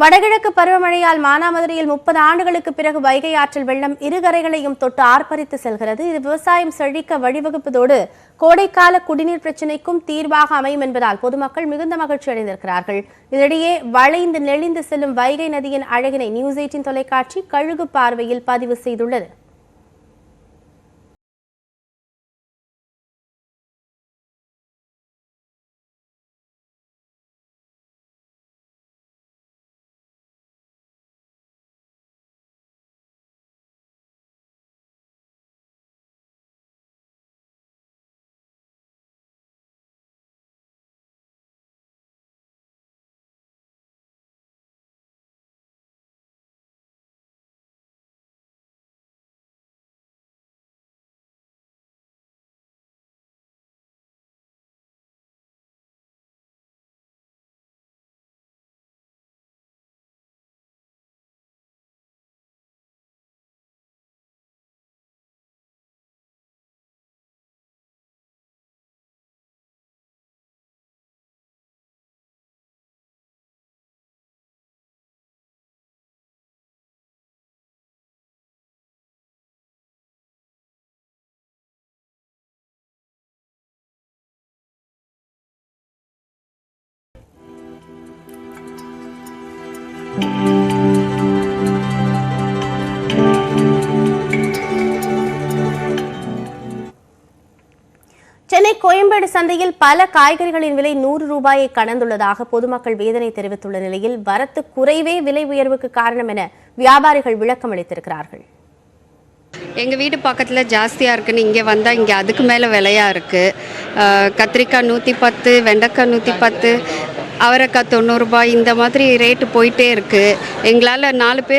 வடகிழக்கு பருவமழையால் மானாமதுரையில் 30 ஆண்டுகளுக்கு பிறகு வைகை ஆற்றில் வெள்ளம் இருகரைகளையும் தொட்டு ஆர்ப்பரித்து செல்கிறது. இது விவசாயம் செழிக்க வழிவகுப்பதோடு கோடைக்கால குடிநீர் பிரச்சினைக்கும் தீர்வாக அமையும் என்பதால் பொதுமக்கள் மிகுந்த மகிழ்ச்சி அடைந்திருக்கிறார்கள். இதனிடையே வளைந்து நெளிந்து செல்லும் வைகை நதியின் அழகினை நியூஸ் 18 தொலைக்காட்சி கழுகு பார்வையில் பதிவு செய்துள்ளது. சென்னை கோயம்பேடு சந்தையில் பல காய்கறிகளின் விலை 100 ரூபாயை கடந்துள்ளதாக பொதுமக்கள் வேதனை தெரிவித்துள்ள நிலையில் வரத்து குறைவே விலை உயர்வுக்கு காரணம் என வியாபாரிகள் விளக்கம் அளித்திருக்கிறார்கள். எங்கள் வீடு பக்கத்தில் ஜாஸ்தியாக இருக்குன்னு இங்கே வந்தால் இங்கே அதுக்கு மேலே விலையாக இருக்குது. கத்திரிக்காய் 110, வெண்டைக்காய் 110, அவரைக்காய் 90 ரூபாய், இந்த மாதிரி ரேட்டு போயிட்டே இருக்குது. எங்களால் 4 பேர்